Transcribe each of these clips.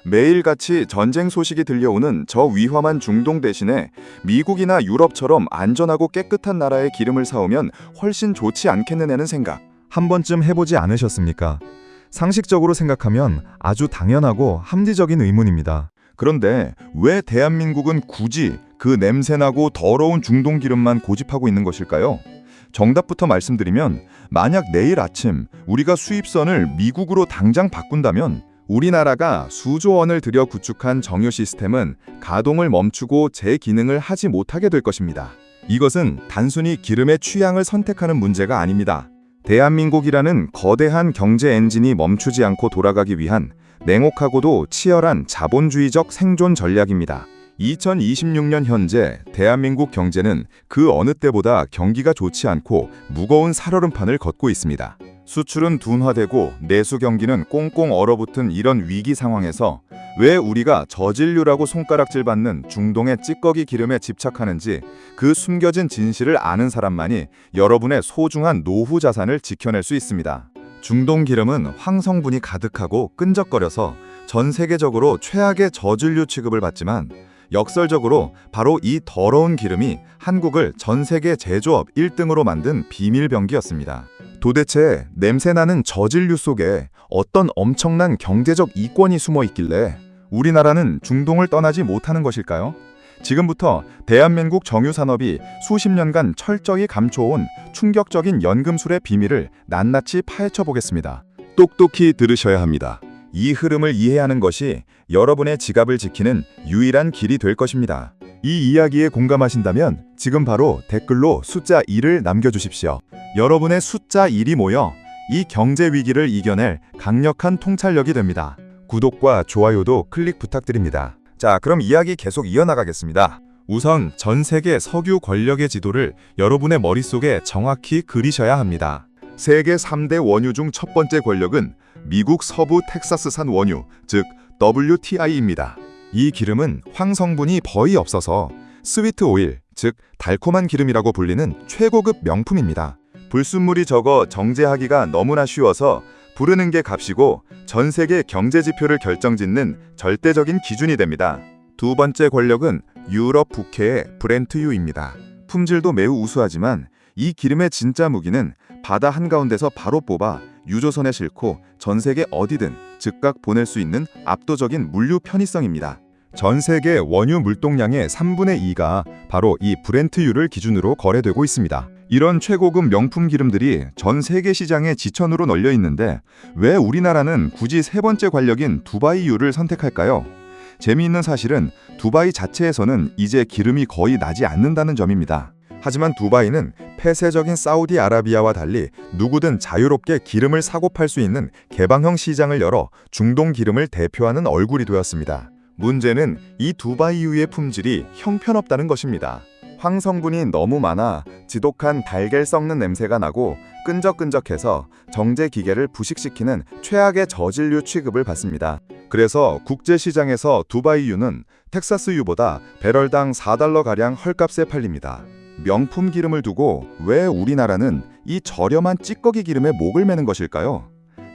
매일같이 전쟁 소식이 들려오는 저 위험한 중동 대신에 미국이나 유럽처럼 안전하고 깨끗한 나라의 기름을 사오면 훨씬 좋지 않겠느냐는 생각. 한 번쯤 해보지 않으셨습니까? 상식적으로 생각하면 아주 당연하고 합리적인 의문입니다. 그런데 왜 대한민국은 굳이 그 냄새나고 더러운 중동 기름만 고집하고 있는 것일까요? 정답부터 말씀드리면, 만약 내일 아침 우리가 수입선을 미국으로 당장 바꾼다면 우리나라가 수조 원을 들여 구축한 정유 시스템은 가동을 멈추고 제 기능을 하지 못하게 될 것입니다. 이것은 단순히 기름의 취향을 선택하는 문제가 아닙니다. 대한민국이라는 거대한 경제 엔진이 멈추지 않고 돌아가기 위한 냉혹하고도 치열한 자본주의적 생존 전략입니다. 2026년 현재 대한민국 경제는 그 어느 때보다 경기가 좋지 않고 무거운 살얼음판을 걷고 있습니다. 수출은 둔화되고 내수 경기는 꽁꽁 얼어붙은 이런 위기 상황에서 왜 우리가 저진류라고 손가락질 받는 중동의 찌꺼기 기름에 집착하는지, 그 숨겨진 진실을 아는 사람만이 여러분의 소중한 노후 자산을 지켜낼 수 있습니다. 중동 기름은 황성분이 가득하고 끈적거려서 전 세계적으로 최악의 저진류 취급을 받지만, 역설적으로 바로 이 더러운 기름이 한국을 전 세계 제조업 1등으로 만든 비밀병기였습니다. 도대체 냄새나는 저진류 속에 어떤 엄청난 경제적 이권이 숨어 있길래 우리나라는 중동을 떠나지 못하는 것일까요? 지금부터 대한민국 정유산업이 수십 년간 철저히 감춰온 충격적인 연금술의 비밀을 낱낱이 파헤쳐 보겠습니다. 똑똑히 들으셔야 합니다. 이 흐름을 이해하는 것이 여러분의 지갑을 지키는 유일한 길이 될 것입니다. 이 이야기에 공감하신다면 지금 바로 댓글로 숫자 1을 남겨주십시오. 여러분의 숫자 1이 모여 이 경제 위기를 이겨낼 강력한 통찰력이 됩니다. 구독과 좋아요도 클릭 부탁드립니다. 자, 그럼 이야기 계속 이어나가겠습니다. 우선 전 세계 석유 권력의 지도를 여러분의 머릿속에 정확히 그리셔야 합니다. 세계 3대 원유 중 첫 번째 권력은 미국 서부 텍사스산 원유, 즉 WTI입니다. 이 기름은 황성분이 거의 없어서 스위트 오일, 즉 달콤한 기름이라고 불리는 최고급 명품입니다. 불순물이 적어 정제하기가 너무나 쉬워서 부르는 게 값이고 전 세계 경제 지표를 결정짓는 절대적인 기준이 됩니다. 두 번째 권력은 유럽 북해의 브렌트유입니다. 품질도 매우 우수하지만 이 기름의 진짜 무기는 바다 한가운데서 바로 뽑아 유조선에 싣고 전 세계 어디든 즉각 보낼 수 있는 압도적인 물류 편의성입니다. 전 세계 원유 물동량의 3분의 2가 바로 이 브렌트유를 기준으로 거래되고 있습니다. 이런 최고급 명품 기름들이 전 세계 시장에 지천으로 널려 있는데 왜 우리나라는 굳이 세 번째 권력인 두바이유를 선택할까요? 재미있는 사실은 두바이 자체에서는 이제 기름이 거의 나지 않는다는 점입니다. 하지만 두바이는 폐쇄적인 사우디아라비아와 달리 누구든 자유롭게 기름을 사고 팔 수 있는 개방형 시장을 열어 중동 기름을 대표하는 얼굴이 되었습니다. 문제는 이 두바이유의 품질이 형편없다는 것입니다. 황성분이 너무 많아 지독한 달걀 썩는 냄새가 나고 끈적끈적해서 정제 기계를 부식시키는 최악의 저진류 취급을 받습니다. 그래서 국제시장에서 두바이유는 텍사스유보다 배럴당 4달러가량 헐값에 팔립니다. 명품 기름을 두고 왜 우리나라는 이 저렴한 찌꺼기 기름에 목을 매는 것일까요?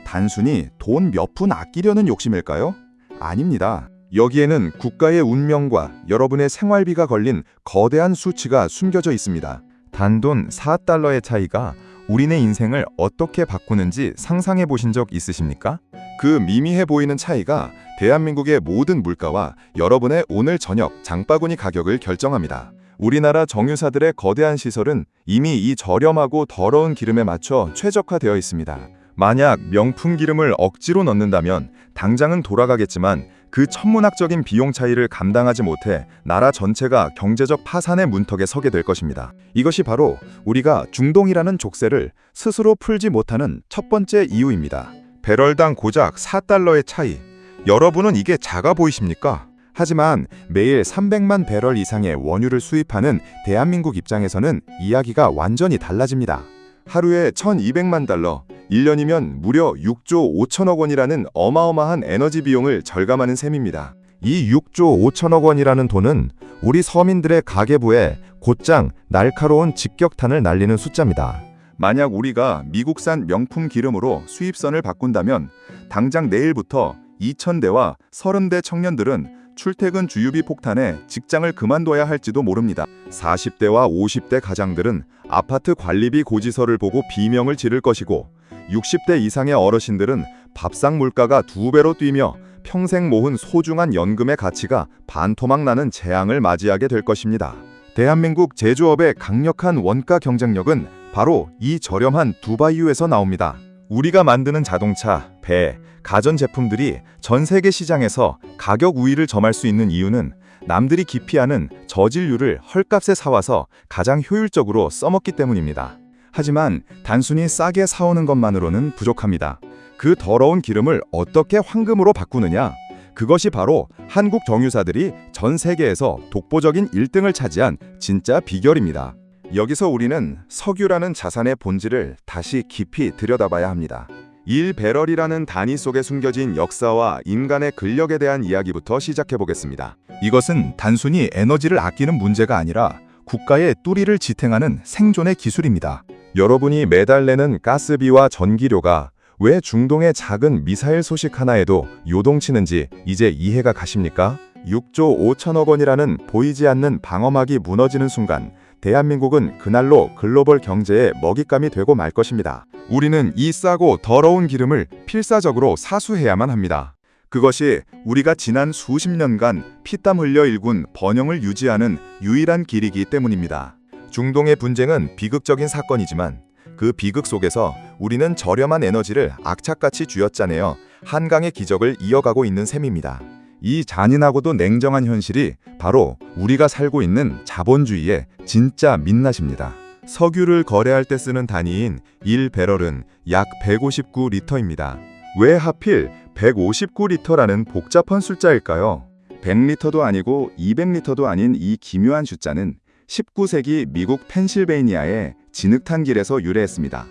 단순히 돈 몇 푼 아끼려는 욕심일까요? 아닙니다. 여기에는 국가의 운명과 여러분의 생활비가 걸린 거대한 수치가 숨겨져 있습니다. 단돈 4달러의 차이가 우리네 인생을 어떻게 바꾸는지 상상해 보신 적 있으십니까? 그 미미해 보이는 차이가 대한민국의 모든 물가와 여러분의 오늘 저녁 장바구니 가격을 결정합니다. 우리나라 정유사들의 거대한 시설은 이미 이 저렴하고 더러운 기름에 맞춰 최적화되어 있습니다. 만약 명품 기름을 억지로 넣는다면 당장은 돌아가겠지만 그 천문학적인 비용 차이를 감당하지 못해 나라 전체가 경제적 파산의 문턱에 서게 될 것입니다. 이것이 바로 우리가 중동이라는 족쇄를 스스로 풀지 못하는 첫 번째 이유입니다. 배럴당 고작 4달러의 차이. 여러분은 이게 작아 보이십니까? 하지만 매일 300만 배럴 이상의 원유를 수입하는 대한민국 입장에서는 이야기가 완전히 달라집니다. 하루에 1200만 달러, 1년이면 무려 6조 5천억 원이라는 어마어마한 에너지 비용을 절감하는 셈입니다. 이 6조 5천억 원이라는 돈은 우리 서민들의 가계부에 곧장 날카로운 직격탄을 날리는 숫자입니다. 만약 우리가 미국산 명품 기름으로 수입선을 바꾼다면 당장 내일부터 2000대와 30대 청년들은 출퇴근 주유비 폭탄에 직장을 그만둬야 할지도 모릅니다. 40대와 50대 가장들은 아파트 관리비 고지서를 보고 비명을 지를 것이고 60대 이상의 어르신들은 밥상 물가가 2배로 뛰며 평생 모은 소중한 연금의 가치가 반토막 나는 재앙을 맞이하게 될 것입니다. 대한민국 제조업의 강력한 원가 경쟁력은 바로 이 저렴한 두바이유에서 나옵니다. 우리가 만드는 자동차, 배, 가전제품들이 전 세계 시장에서 가격 우위를 점할 수 있는 이유는 남들이 기피하는 저질류를 헐값에 사와서 가장 효율적으로 써먹기 때문입니다. 하지만 단순히 싸게 사오는 것만으로는 부족합니다. 그 더러운 기름을 어떻게 황금으로 바꾸느냐? 그것이 바로 한국 정유사들이 전 세계에서 독보적인 1등을 차지한 진짜 비결입니다. 여기서 우리는 석유라는 자산의 본질을 다시 깊이 들여다봐야 합니다. 1배럴이라는 단위 속에 숨겨진 역사와 인간의 근력에 대한 이야기부터 시작해 보겠습니다. 이것은 단순히 에너지를 아끼는 문제가 아니라 국가의 뚜리를 지탱하는 생존의 기술입니다. 여러분이 매달 내는 가스비와 전기료가 왜 중동의 작은 미사일 소식 하나에도 요동치는지 이제 이해가 가십니까? 6조 5천억 원이라는 보이지 않는 방어막이 무너지는 순간 대한민국은 그날로 글로벌 경제의 먹잇감이 되고 말 것입니다. 우리는 이 싸고 더러운 기름을 필사적으로 사수해야만 합니다. 그것이 우리가 지난 수십 년간 피땀 흘려 일군 번영을 유지하는 유일한 길이기 때문입니다. 중동의 분쟁은 비극적인 사건이지만 그 비극 속에서 우리는 저렴한 에너지를 악착같이 쥐어짜내어 한강의 기적을 이어가고 있는 셈입니다. 이 잔인하고도 냉정한 현실이 바로 우리가 살고 있는 자본주의의 진짜 민낯입니다. 석유를 거래할 때 쓰는 단위인 1배럴은 약 159리터입니다. 왜 하필 159리터라는 복잡한 숫자일까요? 100리터도 아니고 200리터도 아닌 이 기묘한 숫자는 19세기 미국 펜실베이니아의 진흙탕 길에서 유래했습니다.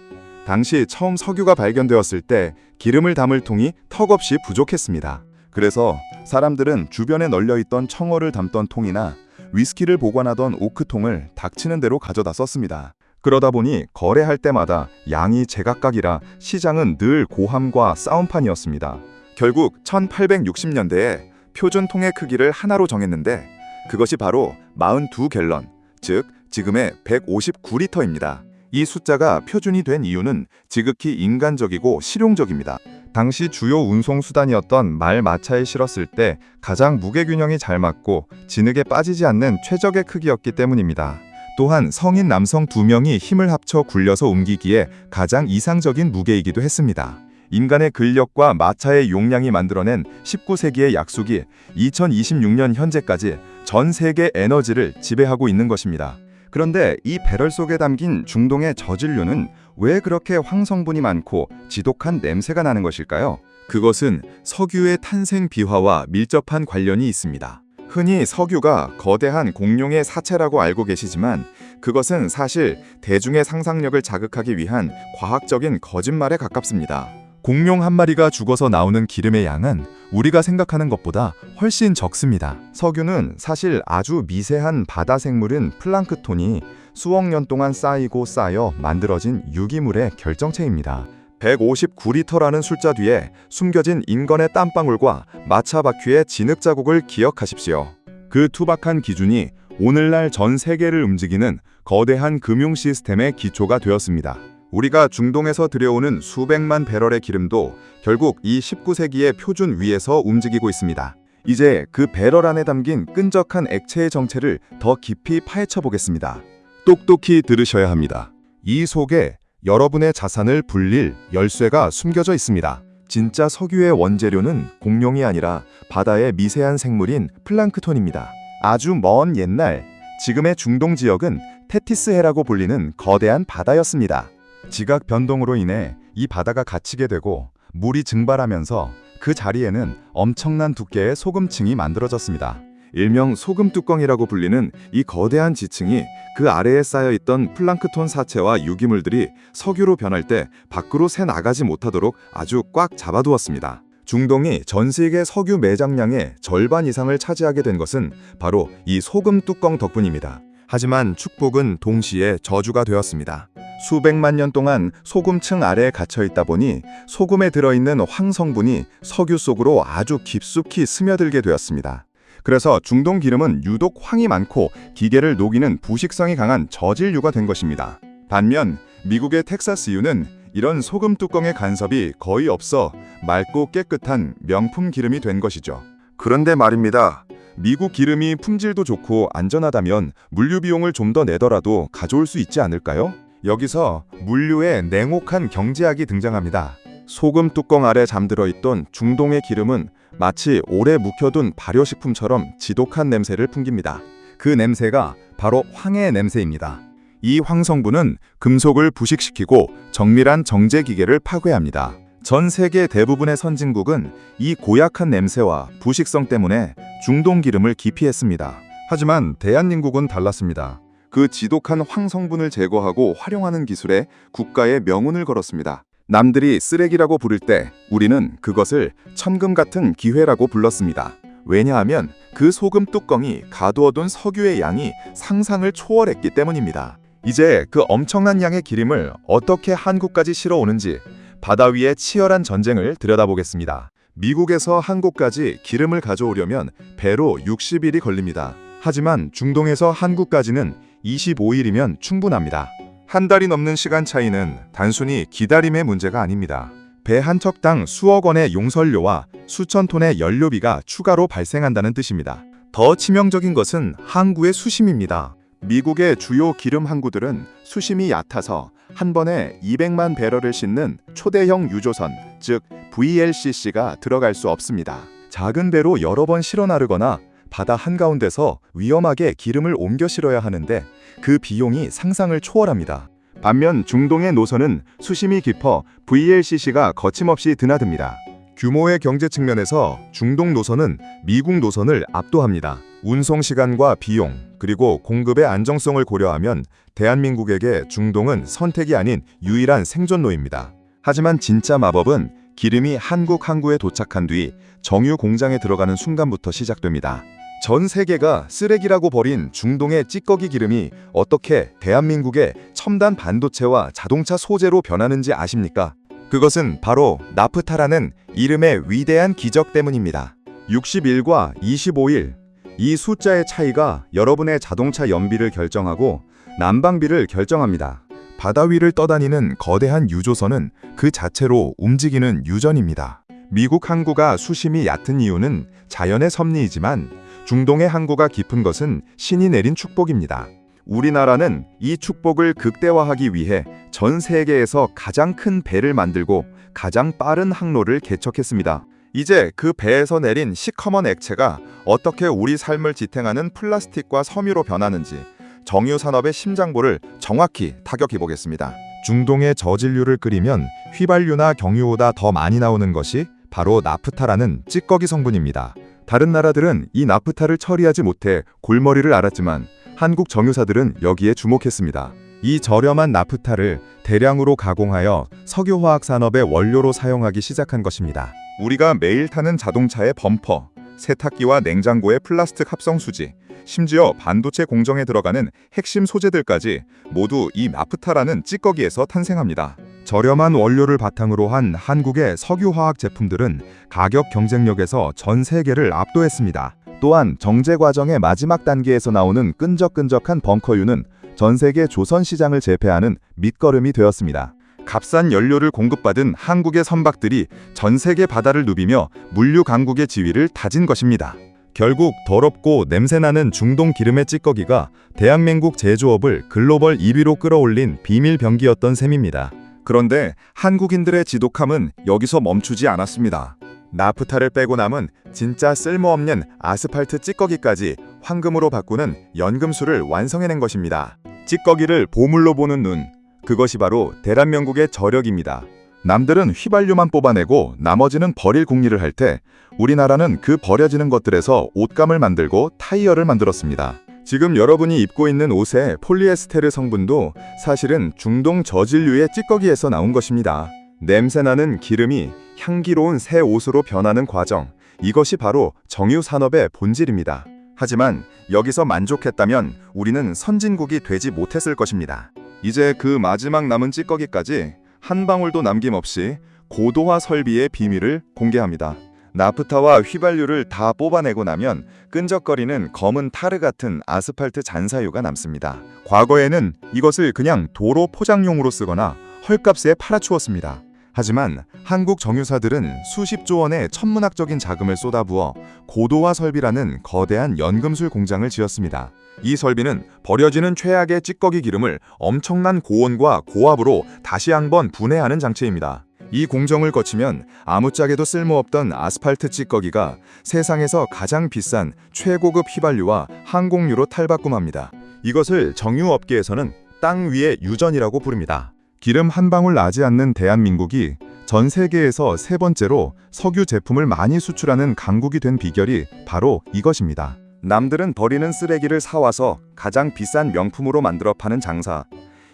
당시 처음 석유가 발견되었을 때 기름을 담을 통이 턱없이 부족했습니다. 그래서 사람들은 주변에 널려있던 청어를 담던 통이나 위스키를 보관하던 오크통을 닥치는 대로 가져다 썼습니다. 그러다 보니 거래할 때마다 양이 제각각이라 시장은 늘 고함과 싸움판이었습니다. 결국 1860년대에 표준 통의 크기를 하나로 정했는데 그것이 바로 42갤런, 즉 지금의 159리터입니다. 이 숫자가 표준이 된 이유는 지극히 인간적이고 실용적입니다. 당시 주요 운송수단이었던 말 마차에 실었을 때 가장 무게균형이 잘 맞고 진흙에 빠지지 않는 최적의 크기였기 때문입니다. 또한 성인 남성 2명이 힘을 합쳐 굴려서 옮기기에 가장 이상적인 무게이기도 했습니다. 인간의 근력과 마차의 용량이 만들어낸 19세기의 약속이 2026년 현재까지 전 세계 에너지를 지배하고 있는 것입니다. 그런데 이 배럴 속에 담긴 중동의 저질류는 왜 그렇게 황성분이 많고 지독한 냄새가 나는 것일까요? 그것은 석유의 탄생 비화와 밀접한 관련이 있습니다. 흔히 석유가 거대한 공룡의 사체라고 알고 계시지만 그것은 사실 대중의 상상력을 자극하기 위한 과학적인 거짓말에 가깝습니다. 공룡 한 마리가 죽어서 나오는 기름의 양은 우리가 생각하는 것보다 훨씬 적습니다. 석유는 사실 아주 미세한 바다 생물인 플랑크톤이 수억 년 동안 쌓이고 쌓여 만들어진 유기물의 결정체입니다. 159리터라는 숫자 뒤에 숨겨진 인간의 땀방울과 마차 바퀴의 진흙 자국을 기억하십시오. 그 투박한 기준이 오늘날 전 세계를 움직이는 거대한 금융 시스템의 기초가 되었습니다. 우리가 중동에서 들여오는 수백만 배럴의 기름도 결국 이 19세기의 표준 위에서 움직이고 있습니다. 이제 그 배럴 안에 담긴 끈적한 액체의 정체를 더 깊이 파헤쳐 보겠습니다. 똑똑히 들으셔야 합니다. 이 속에 여러분의 자산을 불릴 열쇠가 숨겨져 있습니다. 진짜 석유의 원재료는 공룡이 아니라 바다의 미세한 생물인 플랑크톤입니다. 아주 먼 옛날, 지금의 중동 지역은 테티스해라고 불리는 거대한 바다였습니다. 지각 변동으로 인해 이 바다가 갇히게 되고 물이 증발하면서 그 자리에는 엄청난 두께의 소금층이 만들어졌습니다. 일명 소금 뚜껑이라고 불리는 이 거대한 지층이 그 아래에 쌓여있던 플랑크톤 사체와 유기물들이 석유로 변할 때 밖으로 새 나가지 못하도록 아주 꽉 잡아두었습니다. 중동이 전 세계 석유 매장량의 절반 이상을 차지하게 된 것은 바로 이 소금 뚜껑 덕분입니다. 하지만 축복은 동시에 저주가 되었습니다. 수백만 년 동안 소금층 아래에 갇혀 있다 보니 소금에 들어있는 황 성분이 석유 속으로 아주 깊숙이 스며들게 되었습니다. 그래서 중동 기름은 유독 황이 많고 기계를 녹이는 부식성이 강한 저질유가 된 것입니다. 반면 미국의 텍사스유는 이런 소금 뚜껑의 간섭이 거의 없어 맑고 깨끗한 명품 기름이 된 것이죠. 그런데 말입니다. 미국 기름이 품질도 좋고 안전하다면 물류 비용을 좀 더 내더라도 가져올 수 있지 않을까요? 여기서 물류의 냉혹한 경제학이 등장합니다. 소금 뚜껑 아래 잠들어 있던 중동의 기름은 마치 오래 묵혀둔 발효식품처럼 지독한 냄새를 풍깁니다. 그 냄새가 바로 황의 냄새입니다. 이 황 성분은 금속을 부식시키고 정밀한 정제 기계를 파괴합니다. 전 세계 대부분의 선진국은 이 고약한 냄새와 부식성 때문에 중동 기름을 기피했습니다. 하지만 대한민국은 달랐습니다. 그 지독한 황 성분을 제거하고 활용하는 기술에 국가의 명운을 걸었습니다. 남들이 쓰레기라고 부를 때 우리는 그것을 천금 같은 기회라고 불렀습니다. 왜냐하면 그 소금 뚜껑이 가두어둔 석유의 양이 상상을 초월했기 때문입니다. 이제 그 엄청난 양의 기름을 어떻게 한국까지 실어오는지 바다 위의 치열한 전쟁을 들여다보겠습니다. 미국에서 한국까지 기름을 가져오려면 배로 60일이 걸립니다. 하지만 중동에서 한국까지는 25일이면 충분합니다. 한 달이 넘는 시간 차이는 단순히 기다림의 문제가 아닙니다. 배 한 척당 수억 원의 용선료와 수천 톤의 연료비가 추가로 발생한다는 뜻입니다. 더 치명적인 것은 항구의 수심입니다. 미국의 주요 기름 항구들은 수심이 얕아서 한 번에 200만 배럴을 싣는 초대형 유조선, 즉 VLCC가 들어갈 수 없습니다. 작은 배로 여러 번 실어 나르거나 바다 한가운데서 위험하게 기름을 옮겨 실어야 하는데 그 비용이 상상을 초월합니다. 반면 중동의 노선은 수심이 깊어 VLCC가 거침없이 드나듭니다. 규모의 경제 측면에서 중동 노선은 미국 노선을 압도합니다. 운송 시간과 비용, 그리고 공급의 안정성을 고려하면 대한민국에게 중동은 선택이 아닌 유일한 생존로입니다. 하지만 진짜 마법은 기름이 한국 항구에 도착한 뒤 정유 공장에 들어가는 순간부터 시작됩니다. 전 세계가 쓰레기라고 버린 중동의 찌꺼기 기름이 어떻게 대한민국의 첨단 반도체와 자동차 소재로 변하는지 아십니까? 그것은 바로 나프타라는 이름의 위대한 기적 때문입니다. 61과 25일, 이 숫자의 차이가 여러분의 자동차 연비를 결정하고 난방비를 결정합니다. 바다 위를 떠다니는 거대한 유조선은 그 자체로 움직이는 유전입니다. 미국 항구가 수심이 얕은 이유는 자연의 섭리이지만 중동의 항구가 깊은 것은 신이 내린 축복입니다. 우리나라는 이 축복을 극대화하기 위해 전 세계에서 가장 큰 배를 만들고 가장 빠른 항로를 개척했습니다. 이제 그 배에서 내린 시커먼 액체가 어떻게 우리 삶을 지탱하는 플라스틱과 섬유로 변하는지 정유 산업의 심장부를 정확히 타격해 보겠습니다. 중동의 저질유를 끓이면 휘발유나 경유보다 더 많이 나오는 것이 바로 나프타라는 찌꺼기 성분입니다. 다른 나라들은 이 나프타를 처리하지 못해 골머리를 앓았지만 한국 정유사들은 여기에 주목했습니다. 이 저렴한 나프타를 대량으로 가공하여 석유화학 산업의 원료로 사용하기 시작한 것입니다. 우리가 매일 타는 자동차의 범퍼, 세탁기와 냉장고의 플라스틱 합성 수지, 심지어 반도체 공정에 들어가는 핵심 소재들까지 모두 이 나프타라는 찌꺼기에서 탄생합니다. 저렴한 원료를 바탕으로 한 한국의 석유화학 제품들은 가격 경쟁력에서 전 세계를 압도했습니다. 또한 정제 과정의 마지막 단계에서 나오는 끈적끈적한 벙커유는 전 세계 조선 시장을 제패하는 밑거름이 되었습니다. 값싼 연료를 공급받은 한국의 선박들이 전 세계 바다를 누비며 물류 강국의 지위를 다진 것입니다. 결국 더럽고 냄새나는 중동 기름의 찌꺼기가 대한민국 제조업을 글로벌 2위로 끌어올린 비밀 병기였던 셈입니다. 그런데 한국인들의 지독함은 여기서 멈추지 않았습니다. 나프타를 빼고 남은 진짜 쓸모없는 아스팔트 찌꺼기까지 황금으로 바꾸는 연금술을 완성해낸 것입니다. 찌꺼기를 보물로 보는 눈, 그것이 바로 대한민국의 저력입니다. 남들은 휘발유만 뽑아내고 나머지는 버릴 궁리를 할 때 우리나라는 그 버려지는 것들에서 옷감을 만들고 타이어를 만들었습니다. 지금 여러분이 입고 있는 옷의 폴리에스테르 성분도 사실은 중동 저질유의 찌꺼기에서 나온 것입니다. 냄새나는 기름이 향기로운 새 옷으로 변하는 과정, 이것이 바로 정유 산업의 본질입니다. 하지만 여기서 만족했다면 우리는 선진국이 되지 못했을 것입니다. 이제 그 마지막 남은 찌꺼기까지 한 방울도 남김없이 고도화 설비의 비밀을 공개합니다. 나프타와 휘발유를 다 뽑아내고 나면 끈적거리는 검은 타르 같은 아스팔트 잔사유가 남습니다. 과거에는 이것을 그냥 도로 포장용으로 쓰거나 헐값에 팔아주었습니다. 하지만 한국 정유사들은 수십조 원의 천문학적인 자금을 쏟아부어 고도화 설비라는 거대한 연금술 공장을 지었습니다. 이 설비는 버려지는 최악의 찌꺼기 기름을 엄청난 고온과 고압으로 다시 한번 분해하는 장치입니다. 이 공정을 거치면 아무짝에도 쓸모없던 아스팔트 찌꺼기가 세상에서 가장 비싼 최고급 휘발유와 항공유로 탈바꿈합니다. 이것을 정유업계에서는 땅 위의 유전이라고 부릅니다. 기름 한 방울 나지 않는 대한민국이 전 세계에서 세 번째로 석유 제품을 많이 수출하는 강국이 된 비결이 바로 이것입니다. 남들은 버리는 쓰레기를 사와서 가장 비싼 명품으로 만들어 파는 장사.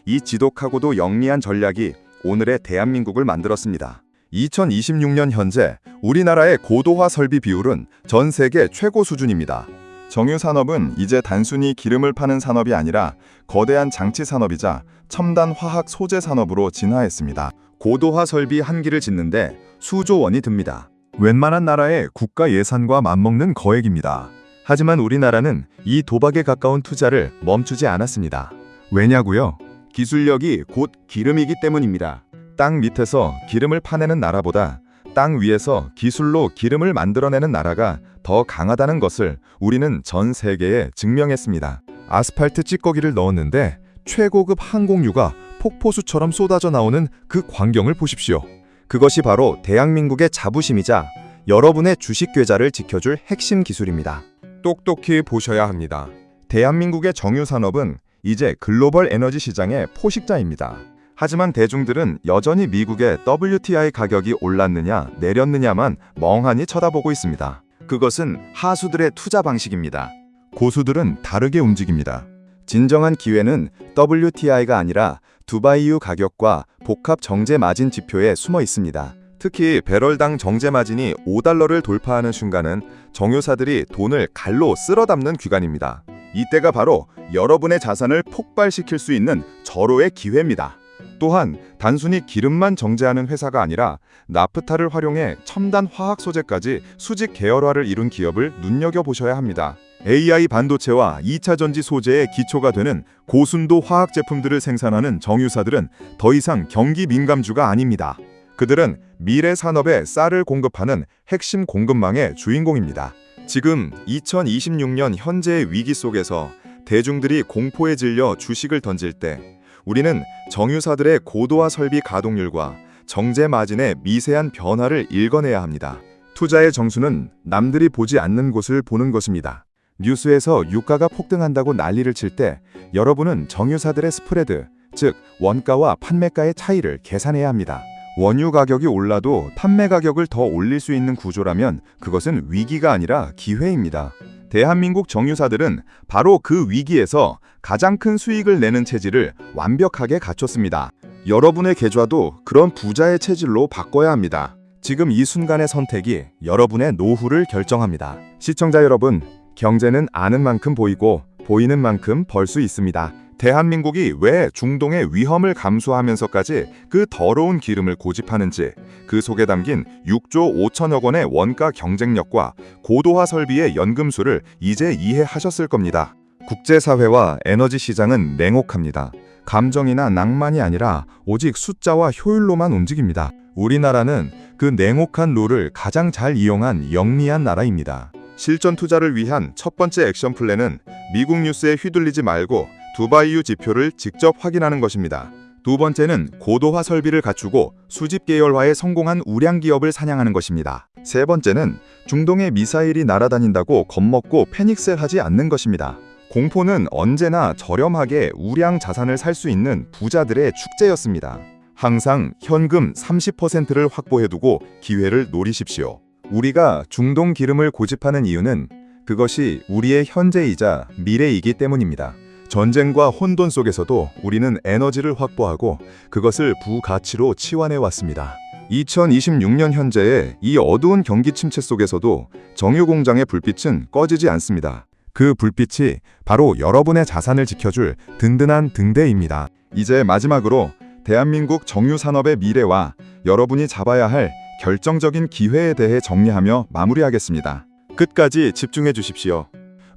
이 지독하고도 영리한 전략이 오늘의 대한민국을 만들었습니다. 2026년 현재 우리나라의 고도화 설비 비율은 전 세계 최고 수준입니다. 정유 산업은 이제 단순히 기름을 파는 산업이 아니라 거대한 장치 산업이자 첨단 화학 소재 산업으로 진화했습니다. 고도화 설비 한 기를 짓는데 수조 원이 듭니다. 웬만한 나라의 국가 예산과 맞먹는 거액입니다. 하지만 우리나라는 이 도박에 가까운 투자를 멈추지 않았습니다. 왜냐고요? 기술력이 곧 기름이기 때문입니다. 땅 밑에서 기름을 파내는 나라보다 땅 위에서 기술로 기름을 만들어내는 나라가 더 강하다는 것을 우리는 전 세계에 증명했습니다. 아스팔트 찌꺼기를 넣었는데 최고급 항공유가 폭포수처럼 쏟아져 나오는 그 광경을 보십시오. 그것이 바로 대한민국의 자부심이자 여러분의 주식 계좌를 지켜줄 핵심 기술입니다. 똑똑히 보셔야 합니다. 대한민국의 정유산업은 이제 글로벌 에너지 시장의 포식자입니다. 하지만 대중들은 여전히 미국의 WTI 가격이 올랐느냐 내렸느냐만 멍하니 쳐다보고 있습니다. 그것은 하수들의 투자 방식입니다. 고수들은 다르게 움직입니다. 진정한 기회는 WTI가 아니라 두바이유 가격과 복합 정제 마진 지표에 숨어 있습니다. 특히 배럴당 정제 마진이 $5를 돌파하는 순간은 정유사들이 돈을 갈로 쓸어 담는 기간입니다. 이때가 바로 여러분의 자산을 폭발시킬 수 있는 절호의 기회입니다. 또한 단순히 기름만 정제하는 회사가 아니라 나프타를 활용해 첨단 화학 소재까지 수직 계열화를 이룬 기업을 눈여겨보셔야 합니다. AI 반도체와 2차 전지 소재의 기초가 되는 고순도 화학 제품들을 생산하는 정유사들은 더 이상 경기 민감주가 아닙니다. 그들은 미래 산업에 쌀을 공급하는 핵심 공급망의 주인공입니다. 지금 2026년 현재의 위기 속에서 대중들이 공포에 질려 주식을 던질 때 우리는 정유사들의 고도화 설비 가동률과 정제 마진의 미세한 변화를 읽어내야 합니다. 투자의 정수는 남들이 보지 않는 곳을 보는 것입니다. 뉴스에서 유가가 폭등한다고 난리를 칠 때 여러분은 정유사들의 스프레드, 즉 원가와 판매가의 차이를 계산해야 합니다. 원유 가격이 올라도 판매 가격을 더 올릴 수 있는 구조라면 그것은 위기가 아니라 기회입니다. 대한민국 정유사들은 바로 그 위기에서 가장 큰 수익을 내는 체질을 완벽하게 갖췄습니다. 여러분의 계좌도 그런 부자의 체질로 바꿔야 합니다. 지금 이 순간의 선택이 여러분의 노후를 결정합니다. 시청자 여러분, 경제는 아는 만큼 보이고 보이는 만큼 벌 수 있습니다. 대한민국이 왜 중동의 위험을 감수하면서까지 그 더러운 기름을 고집하는지, 그 속에 담긴 6조 5천억 원의 원가 경쟁력과 고도화 설비의 연금술을 이제 이해하셨을 겁니다. 국제사회와 에너지 시장은 냉혹합니다. 감정이나 낭만이 아니라 오직 숫자와 효율로만 움직입니다. 우리나라는 그 냉혹한 룰을 가장 잘 이용한 영리한 나라입니다. 실전 투자를 위한 첫 번째 액션 플랜은 미국 뉴스에 휘둘리지 말고 두바이유 지표를 직접 확인하는 것입니다. 두 번째는 고도화 설비를 갖추고 수직 계열화에 성공한 우량 기업을 사냥하는 것입니다. 세 번째는 중동의 미사일이 날아다닌다고 겁먹고 패닉셀하지 않는 것입니다. 공포는 언제나 저렴하게 우량 자산을 살 수 있는 부자들의 축제였습니다. 항상 현금 30%를 확보해두고 기회를 노리십시오. 우리가 중동 기름을 고집하는 이유는 그것이 우리의 현재이자 미래이기 때문입니다. 전쟁과 혼돈 속에서도 우리는 에너지를 확보하고 그것을 부가치로 치환해 왔습니다. 2026년 현재의 이 어두운 경기 침체 속에서도 정유공장의 불빛은 꺼지지 않습니다. 그 불빛이 바로 여러분의 자산을 지켜줄 든든한 등대입니다. 이제 마지막으로 대한민국 정유 산업의 미래와 여러분이 잡아야 할 결정적인 기회에 대해 정리하며 마무리하겠습니다. 끝까지 집중해 주십시오.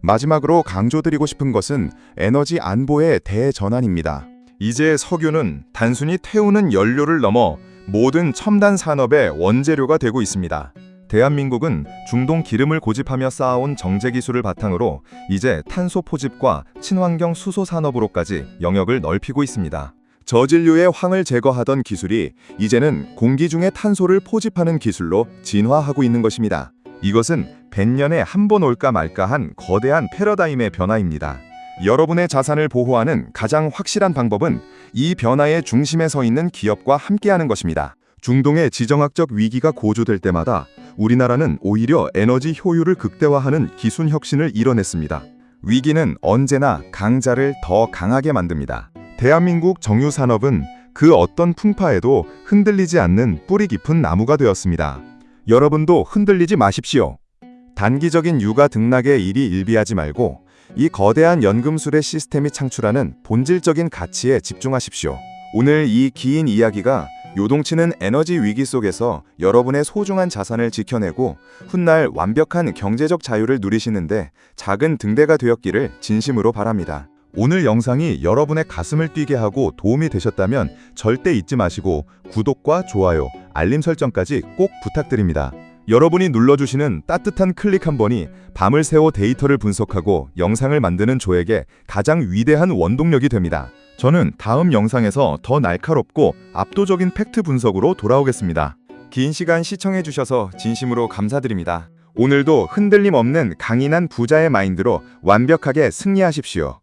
마지막으로 강조드리고 싶은 것은 에너지 안보의 대전환입니다. 이제 석유는 단순히 태우는 연료를 넘어 모든 첨단 산업의 원재료가 되고 있습니다. 대한민국은 중동 기름을 고집하며 쌓아온 정제 기술을 바탕으로 이제 탄소 포집과 친환경 수소 산업으로까지 영역을 넓히고 있습니다. 저진류의 황을 제거하던 기술이 이제는 공기 중에 탄소를 포집하는 기술로 진화하고 있는 것입니다. 이것은 100년에 한 번 올까 말까한 거대한 패러다임의 변화입니다. 여러분의 자산을 보호하는 가장 확실한 방법은 이 변화의 중심에 서 있는 기업과 함께하는 것입니다. 중동의 지정학적 위기가 고조될 때마다 우리나라는 오히려 에너지 효율을 극대화하는 기술 혁신을 이뤄냈습니다. 위기는 언제나 강자를 더 강하게 만듭니다. 대한민국 정유 산업은 그 어떤 풍파에도 흔들리지 않는 뿌리 깊은 나무가 되었습니다. 여러분도 흔들리지 마십시오. 단기적인 유가 등락의 일이 일비하지 말고 이 거대한 연금술의 시스템이 창출하는 본질적인 가치에 집중하십시오. 오늘 이 긴 이야기가 요동치는 에너지 위기 속에서 여러분의 소중한 자산을 지켜내고 훗날 완벽한 경제적 자유를 누리시는데 작은 등대가 되었기를 진심으로 바랍니다. 오늘 영상이 여러분의 가슴을 뛰게 하고 도움이 되셨다면 절대 잊지 마시고 구독과 좋아요, 알림 설정까지 꼭 부탁드립니다. 여러분이 눌러주시는 따뜻한 클릭 한 번이 밤을 새워 데이터를 분석하고 영상을 만드는 저에게 가장 위대한 원동력이 됩니다. 저는 다음 영상에서 더 날카롭고 압도적인 팩트 분석으로 돌아오겠습니다. 긴 시간 시청해주셔서 진심으로 감사드립니다. 오늘도 흔들림 없는 강인한 부자의 마인드로 완벽하게 승리하십시오.